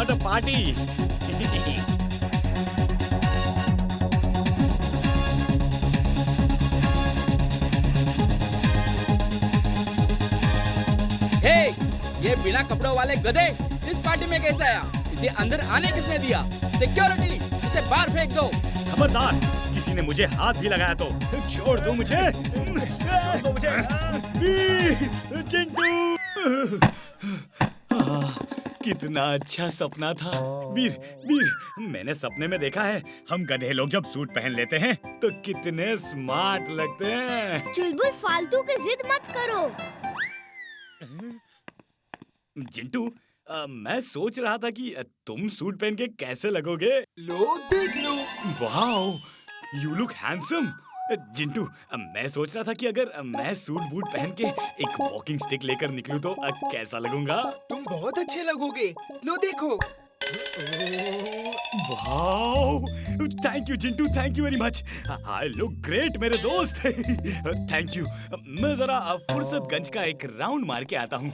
What a party. ये बिना कपड़ों वाले गधे इस पार्टी में कैसे आया? इसे अंदर आने किसने दिया? सिक्योरिटी, इसे बाहर फेंक दो। खबरदार, किसी ने मुझे हाथ भी लगाया तो छोड़ दो मुझे। चिंटू, कितना अच्छा सपना था। वीर, मैंने सपने में देखा है हम गधे लोग जब सूट पहन लेते हैं तो कितने स्मार्ट लगते हैं। चुलबुल, फालतू की जिद मत करो। चिंटू, मैं सोच रहा था कि तुम सूट पहन के कैसे लगोगे। लो देख लो। Wow, you look handsome. Jintu, मैं सोच रहा था कि अगर मैं सूट बूट पहन के एक वॉकिंग स्टिक लेकर निकलूं तो कैसा लगूंगा। तुम बहुत अच्छे लगोगे। लो देखो। Wow, thank you Jintu, thank you very much. I look great मेरे दोस्त। Thank you. मैं जरा फुर्सतगंज का एक राउंड मार के आता हूँ।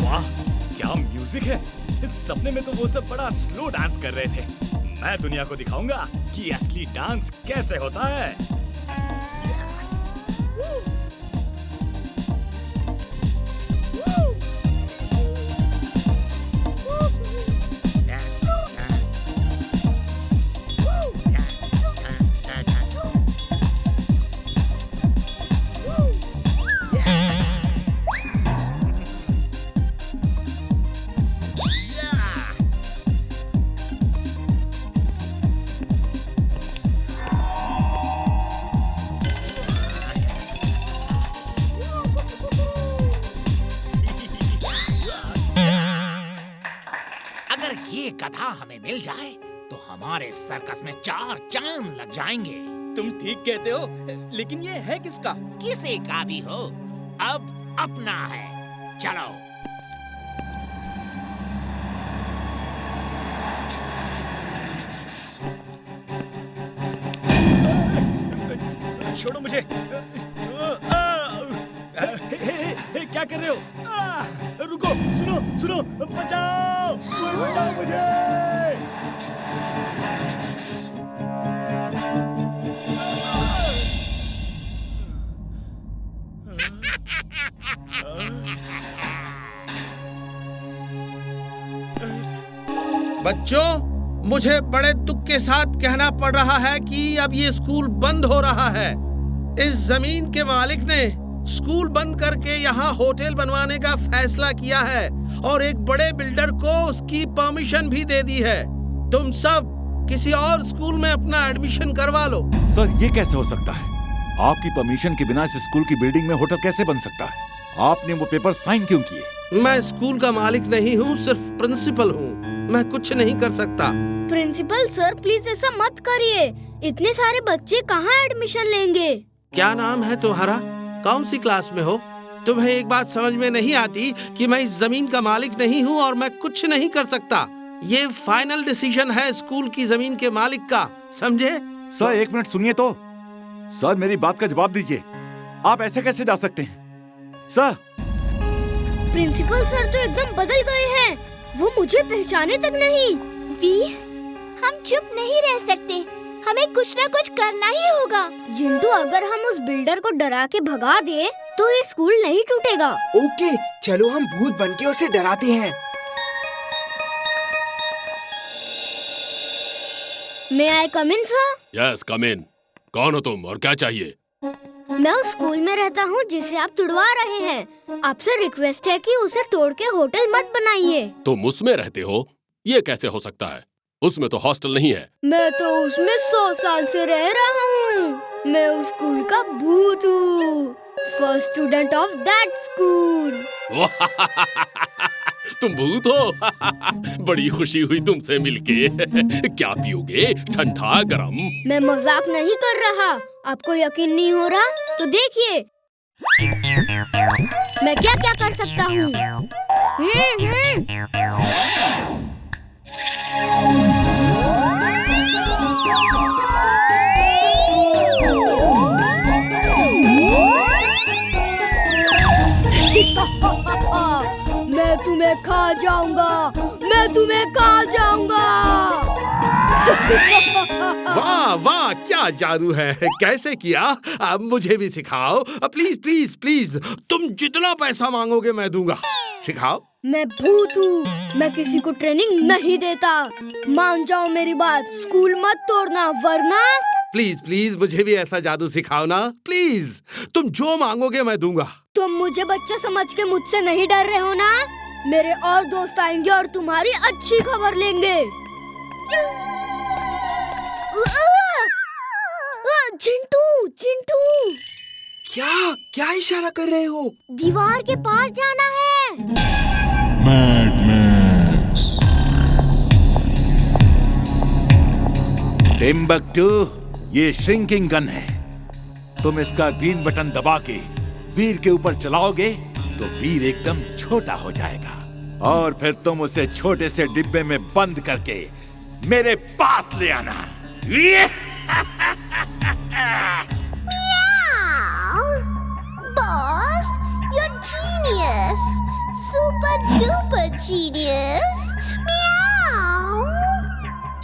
वाह, क्या म्यूजिक है। इस सपने में तो वो सब बड़ा स्लो डांस कर रहे थे। मैं दुनिया को दिखाऊंगा कि असली डांस कैसे होता है। ये गधा हमें मिल जाए तो हमारे सर्कस में 4 चांद लग जाएंगे। तुम ठीक कहते हो, लेकिन ये है किसका? किसी का भी हो, अब अपना है। चलो। छोड़ो मुझे। क्या कर रहे हो? रुको, सुनो, बचाओ मुझे। बच्चों, मुझे बड़े दुख के साथ कहना पड़ रहा है कि अब ये स्कूल बंद हो रहा है। इस जमीन के मालिक ने स्कूल बंद करके यहाँ होटल बनवाने का फैसला किया है और एक बड़े बिल्डर को उसकी परमिशन भी दे दी है। तुम सब किसी और स्कूल में अपना एडमिशन करवा लो। सर, ये कैसे हो सकता है? आपकी परमिशन के बिना इस स्कूल की बिल्डिंग में होटल कैसे बन सकता है? आपने वो पेपर साइन क्यों किए? मैं स्कूल का मालिक नहीं हूँ, सिर्फ प्रिंसिपल हूँ। मैं कुछ नहीं कर सकता। प्रिंसिपल सर, प्लीज ऐसा मत करिए। इतने सारे बच्चे कहाँ एडमिशन लेंगे? क्या नाम है तुम्हारा? कौन सी क्लास में हो? तुम्हें एक बात समझ में नहीं आती कि मैं इस जमीन का मालिक नहीं हूँ और मैं कुछ नहीं कर सकता। ये फाइनल डिसीजन है स्कूल की जमीन के मालिक का, समझे? सर, एक मिनट सुनिए तो। सर, मेरी बात का जवाब दीजिए। आप ऐसे कैसे जा सकते हैं? सर, प्रिंसिपल सर तो एकदम बदल गए हैं। वो मुझे पहचाने तक नहीं। हम चुप नहीं रह सकते, हमें कुछ न कुछ करना ही होगा। जिंटू, अगर हम उस बिल्डर को डरा के भगा दे तो ये स्कूल नहीं टूटेगा। ओके, चलो हम भूत बनके उसे डराते हैं। May I come in, sir? Yes, come in. कौन हो तुम और क्या चाहिए? मैं उस स्कूल में रहता हूँ जिसे आप तुड़वा रहे हैं। आपसे रिक्वेस्ट है कि उसे तोड़ के होटल मत बनाइए। तुम उसमें रहते हो? ये कैसे हो सकता है? उसमें तो हॉस्टल नहीं है। मैं तो उसमें 100 साल से रह रहा हूँ। मैं उस स्कूल का भूत हूँ। First student of that school. तुम भूत हो? बड़ी खुशी हुई तुमसे मिलके। क्या पियोगे, ठंडा गरम? मैं मजाक नहीं कर रहा। आपको यकीन नहीं हो रहा तो देखिए मैं क्या क्या कर सकता हूँ। तुम्हें खा जाऊंगा, मैं तुम्हें खा जाऊंगा। वाह वाह, क्या जादू है, कैसे किया? अब मुझे भी सिखाओ प्लीज प्लीज प्लीज। तुम जितना पैसा मांगोगे मैं दूंगा, सिखाओ। मैं भूत हूँ, मैं किसी को ट्रेनिंग नहीं देता। मान जाओ मेरी बात, स्कूल मत तोड़ना वरना। प्लीज प्लीज मुझे भी ऐसा जादू सिखाओ ना प्लीज। तुम जो मांगोगे मैं दूंगा। तुम मुझे बच्चा समझ के मुझसे नहीं डर रहे हो ना? मेरे और दोस्त आएंगे और तुम्हारी अच्छी खबर लेंगे। चिंटू चिंटू, क्या क्या इशारा कर रहे हो? दीवार के पास जाना है। टिम्बकटू, ये श्रिंकिंग गन है। तुम इसका ग्रीन बटन दबा के वीर के ऊपर चलाओगे तो वीर एकदम छोटा हो जाएगा और फिर तुम उसे छोटे से डिब्बे में बंद करके मेरे पास ले आना। Boss, you're genius, super duper genius. Meow.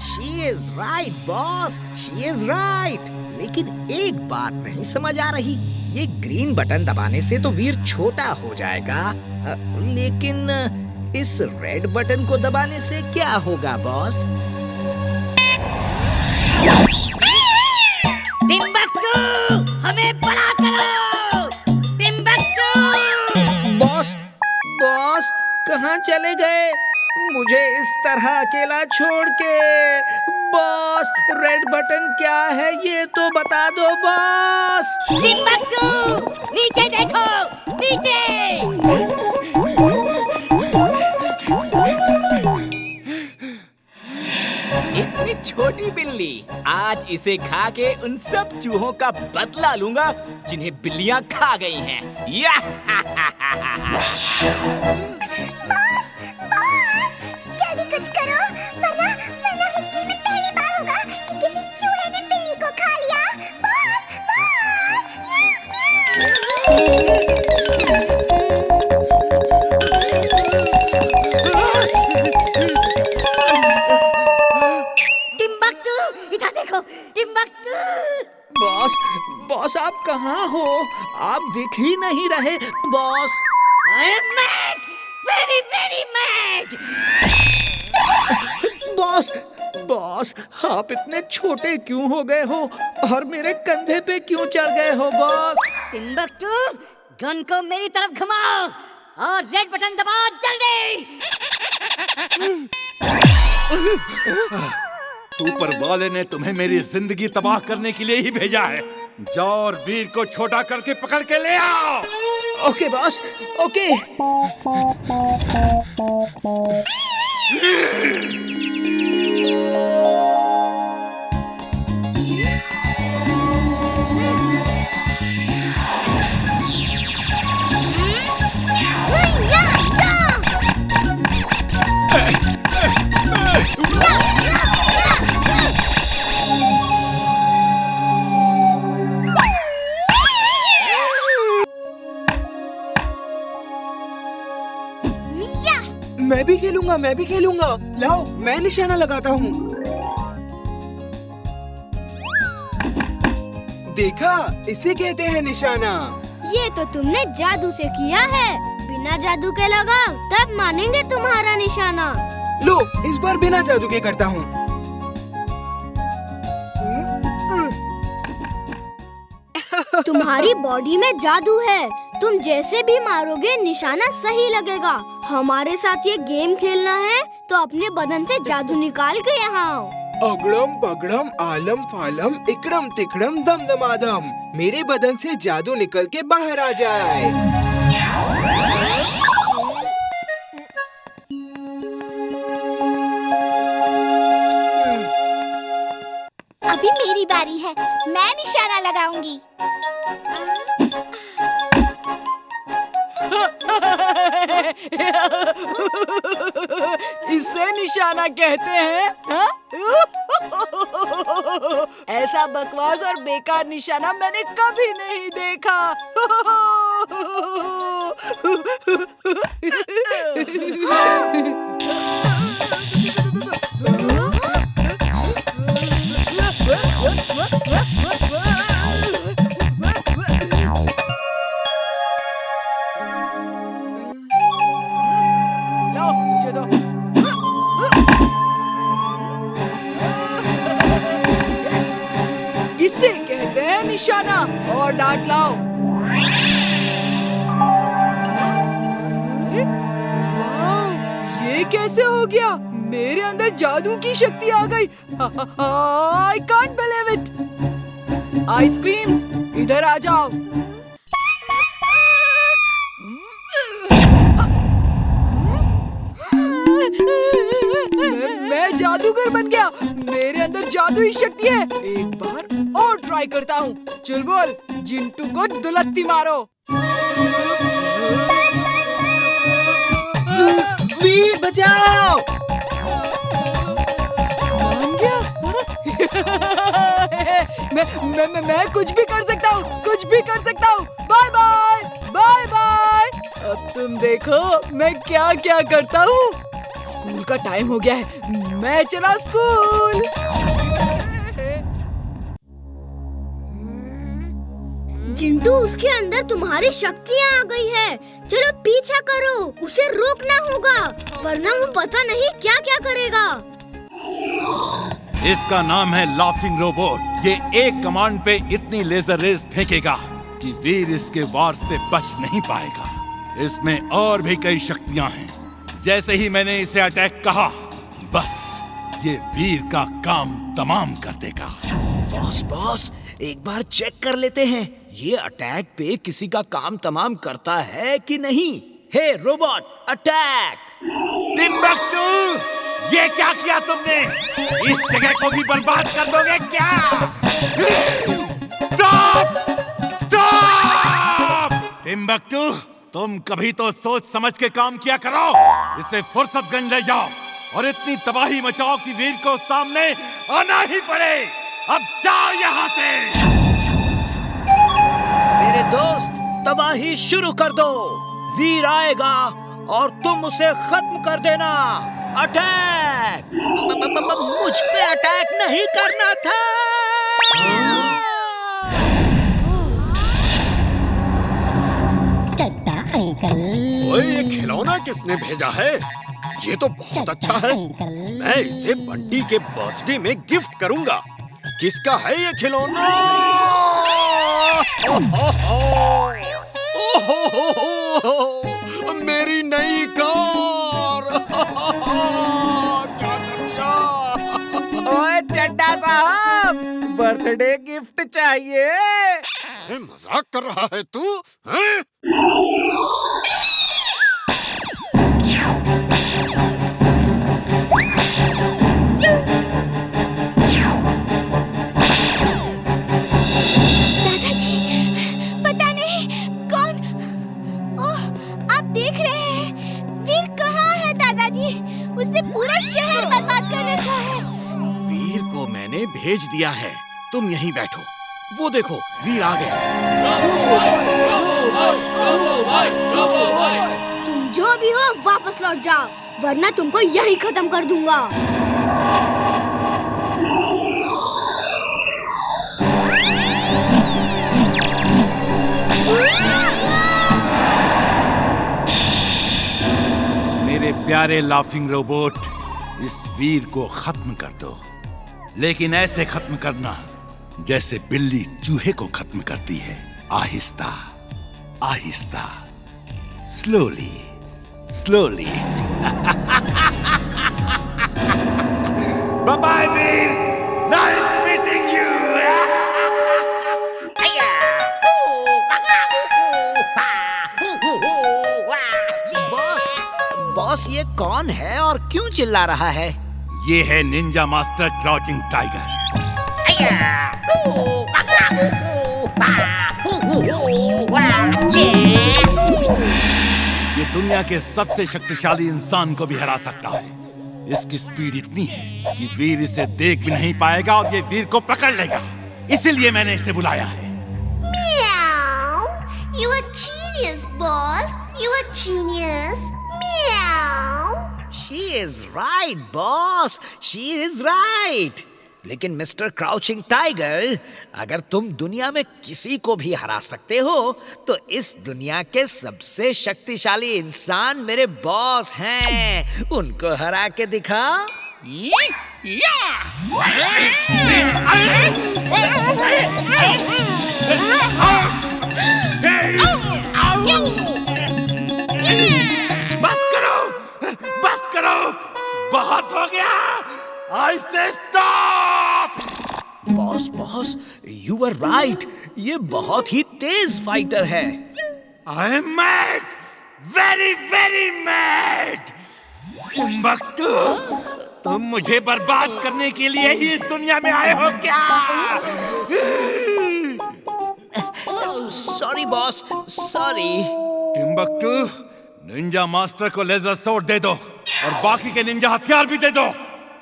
She is right, boss. She is right. लेकिन एक बात नहीं समझ आ रही, ये ग्रीन बटन दबाने से तो वीर छोटा हो जाएगा, लेकिन इस रेड बटन को दबाने से क्या होगा बॉस? टिम्बकटू, हमें बड़ा करो। टिम्बकटू। बॉस बॉस कहाँ चले गए? मुझे इस तरह अकेला छोड़ के। बॉस, रेड बटन क्या है ये तो बता दो बॉस। टिम्बकटू, नीचे देखो, नीचे। इतनी छोटी बिल्ली, आज इसे खा के उन सब चूहों का बदला लूंगा जिन्हें बिल्लियां खा गई हैं। बॉस, जल्दी कुछ करो, वरना हिस्ट्री में पहली बार होगा कि किसी चूहे ने बिल्ली को खा लिया। बॉस, टिम्बकटू, इधर देखो, टिम्बकटू। बॉस आप कहाँ हो? आप दिख ही नहीं रहे boss. I am mad, very very mad. Boss आप इतने छोटे क्यों हो गए हो और मेरे कंधे पे क्यों चढ़ गए हो बॉस? टिम्बकटू, गन को मेरी तरफ घुमाओ और रेड बटन दबाओ जल्दी। ऊपर वाले ने तुम्हें मेरी जिंदगी तबाह करने के लिए ही भेजा है। जाओ और वीर को छोटा करके पकड़ के ले आओ। Okay boss, okay. मैं भी खेलूंगा। लाओ, मैं निशाना लगाता हूँ। देखा, इसे कहते हैं निशाना। ये तो तुमने जादू से किया है। बिना जादू के लगाओ, तब मानेंगे तुम्हारा निशाना। लो, इस बार बिना जादू के करता हूँ। तुम्हारी बॉडी में जादू है, तुम जैसे भी मारोगे निशाना सही लगेगा। हमारे साथ ये गेम खेलना है तो अपने बदन से जादू निकाल के यहाँ आओ। अगड़म पगड़म आलम फालम इकड़म तिकड़म दम दमादम, मेरे बदन से जादू निकल के बाहर आ जाए। अभी मेरी बारी है, मैं निशाना लगाऊंगी। इसे निशाना कहते हैं, हाँ? ऐसा बकवास और बेकार निशाना मैंने कभी नहीं देखा। लो मुझे दो। इसे कहते हैं निशाना। और डांट लाओ। अरे वाह, ये कैसे हो गया? मेरे अंदर जादू की शक्ति आ गई। I can't believe it। Ice creams इधर आ जाओ। मैं जादूगर बन गया। मेरे अंदर जादुई शक्ति है। एक बार और ट्राई करता हूँ। चल बोल, जिंटू को दुलत्ती मारो। वीर बचाओ। मान गया? मैं कुछ भी कर सकता हूँ, कुछ भी कर सकता हूँ। Bye bye, bye bye. अब तुम देखो मैं क्या क्या करता हूँ। स्कूल का टाइम हो गया है। मैं चला स्कूल। जिंटू, उसके अंदर तुम्हारी शक्तियाँ आ गई है। चलो पीछा करो, उसे रोकना होगा, वरना वो पता नहीं क्या क्या करेगा। इसका नाम है लाफिंग रोबोट। ये एक कमांड पे इतनी लेजर रेज फेंकेगा कि वीर इसके वार से बच नहीं पाएगा। इसमें और भी कई शक्तियां हैं। जैसे ही मैंने इसे अटैक कहा, बस ये वीर का काम तमाम कर देगा। बॉस बॉस, एक बार चेक कर लेते हैं ये अटैक पे किसी का काम तमाम करता है कि नहीं। हे रोबोट, अटैक! टिम्बक्टू, ये क्या किया तुमने? इस जगह को भी बर्बाद कर दोगे क्या? स्टॉप! स्टॉप! टिम्बक्टू, तुम कभी तो सोच समझ के काम किया करो। इसे फुर्सतगंज ले जाओ और इतनी तबाही मचाओ कि वीर को सामने आना ही पड़े। अब जाओ यहाँ से। मेरे दोस्त, तबाही शुरू कर दो। वीर आएगा और तुम उसे खत्म कर देना। अटैक! मुझ पे अटैक नहीं करना था। ओए, ये खिलौना किसने भेजा है? ये तो बहुत अच्छा है। मैं इसे बंटी के बर्थडे में गिफ्ट करूंगा। किसका है ये खिलौना? मेरी नई कार। क्या कर दिया? ओए चड्डा साहब, बर्थडे गिफ्ट चाहिए। मजाक कर रहा है तू? हैं? दादाजी, पता नहीं कौन। ओह, आप देख रहे हैं वीर कहाँ है दादाजी? उसने पूरा शहर बर्बाद कर रखा है। वीर को मैंने भेज दिया है। तुम यहीं बैठो। वो देखो, वीर आ गए। तुम जो भी हो वापस लौट जाओ, वरना तुमको यहीं खत्म कर दूंगा। मेरे प्यारे लाफिंग रोबोट, इस वीर को खत्म कर दो, लेकिन ऐसे खत्म करना जैसे बिल्ली चूहे को खत्म करती है। आहिस्ता आहिस्ता, slowly slowly. Bye bye Veer, nice meeting you. Boss, ये कौन है और क्यों चिल्ला रहा है? ये है निंजा मास्टर क्राउचिंग टाइगर। ये दुनिया के सबसे शक्तिशाली इंसान को भी हरा सकता है। इसकी स्पीड इतनी है कि वीर इसे देख भी नहीं पाएगा और ये वीर को पकड़ लेगा। इसीलिए मैंने इसे बुलाया है। Meow. You a genius, boss. You a genius. Meow. She is right, boss. She is right. लेकिन मिस्टर क्राउचिंग टाइगर, अगर तुम दुनिया में किसी को भी हरा सकते हो तो इस दुनिया के सबसे शक्तिशाली इंसान मेरे बॉस हैं। उनको हरा के दिखा। बस करो, बहुत हो गया। I say stop! Boss, you were right. ये बहुत ही तेज फाइटर है। I am mad, very very mad. Timbuktu, तुम मुझे बर्बाद करने के लिए ही इस दुनिया में आए हो क्या? Sorry boss, sorry. Timbuktu, Ninja master को लेजर सोर्ड दे दो और बाकी के निंजा हथियार भी दे दो।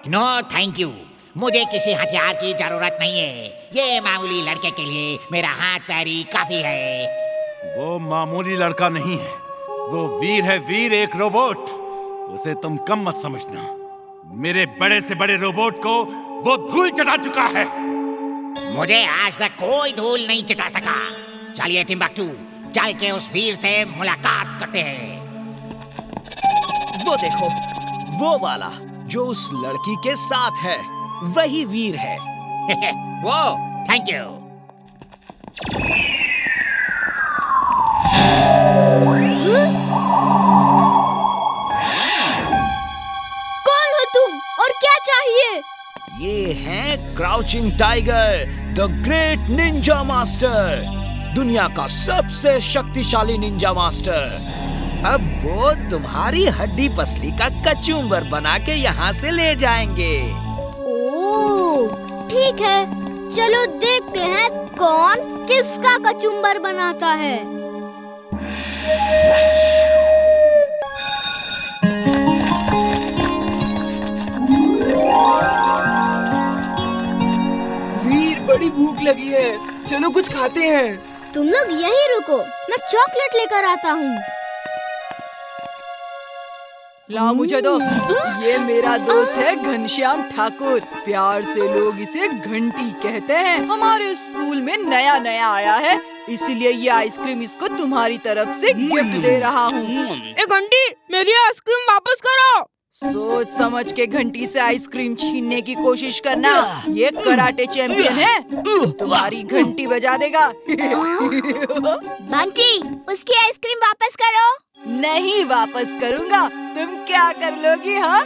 नो थैंक यू, मुझे किसी हथियार की जरूरत नहीं है। ये मामूली लड़के के लिए मेरा हाथ पैरी काफी है। वो मामूली लड़का नहीं है, वो वीर है, वीर, एक रोबोट। उसे तुम कम मत समझना। मेरे बड़े से बड़े रोबोट को वो धूल चटा चुका है। मुझे आज तक कोई धूल नहीं चटा सका। चलिए टिम्बक्टू, चल के उस वीर से मुलाकात करते हैं। वो देखो, वो वाला जो उस लड़की के साथ है, वही वीर है। वो थैंक यू। कौन हो तुम और क्या चाहिए? ये है crouching tiger, the great Ninja master, दुनिया का सबसे शक्तिशाली निंजा मास्टर। अब वो तुम्हारी हड्डी पसली का कचूम्बर बना के यहाँ से ले जाएंगे। ओह, ठीक है, चलो देखते हैं कौन किसका कचूम्बर बनाता है। वीर, बड़ी भूख लगी है, चलो कुछ खाते हैं। तुम लोग यहीं रुको, मैं चॉकलेट लेकर आता हूँ। लाओ मुझे दो। ये मेरा दोस्त है घनश्याम ठाकुर, प्यार से लोग इसे घंटी कहते हैं। हमारे स्कूल में नया नया आया है, इसलिए ये आइसक्रीम इसको तुम्हारी तरफ से गिफ्ट दे रहा हूँ। ए घंटी, मेरी आइसक्रीम वापस करो। सोच समझ के घंटी से आइसक्रीम छीनने की कोशिश करना। ये कराटे चैंपियन है, तुम्हारी घंटी बजा देगा। बंटी, उसकी आइसक्रीम वापस करो। नहीं वापस करूँगा, तुम क्या कर लोगी? हाँ?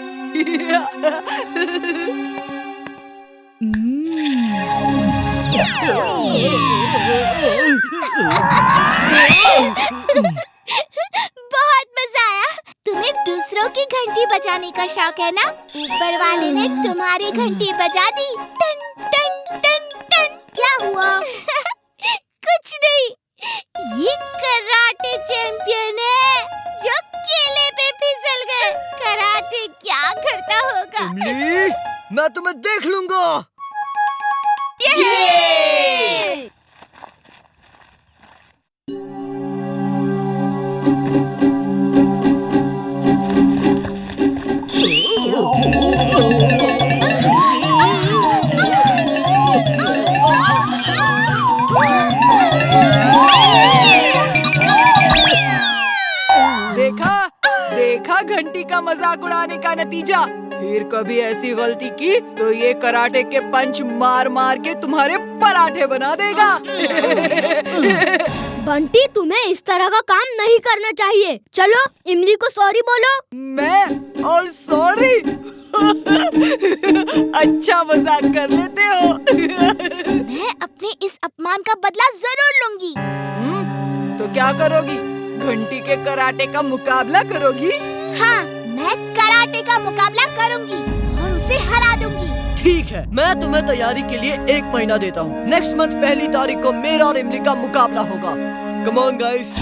बहुत मजा आया। तुम्हें दूसरों की घंटी बजाने का शौक है ना? ऊपर वाले ने तुम्हारी घंटी बजा दी। टन टन टन टन। क्या हुआ? कुछ नहीं, ये कराटे चैंपियन है जो केले पे फिसल गए। कराटे क्या करता होगा? इमली, मैं तुम्हें देख लूंगा। ये! देखा घंटी का मजाक उड़ाने का नतीजा। फिर कभी ऐसी गलती की तो ये कराटे के पंच मार मार के तुम्हारे पराठे बना देगा। बंटी, तुम्हें इस तरह का काम नहीं करना चाहिए। चलो इमली को सॉरी बोलो। मैं और सॉरी? अच्छा मजाक कर लेते हो। मैं अपने इस अपमान का बदला जरूर लूंगी। तो क्या करोगी? घंटी के कराटे का मुकाबला करोगी? हाँ, मैं कराटे का मुकाबला करूंगी और उसे हरा दूंगी। ठीक है, मैं तुम्हें तैयारी के लिए 1 महीना देता हूँ। नेक्स्ट मंथ 1 तारीख को मेरा और इमली का मुकाबला होगा। Come on guys.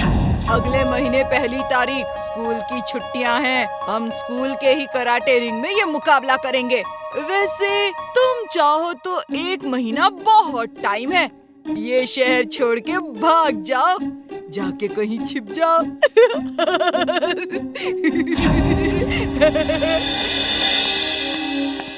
अगले महीने 1 तारीख स्कूल की छुट्टियां हैं। हम स्कूल के ही कराटे रिंग में ये मुकाबला करेंगे। वैसे तुम चाहो तो 1 महीना बहुत टाइम है। ये शहर छोड़ के भाग जाओ, जाके कहीं छिप जाओ।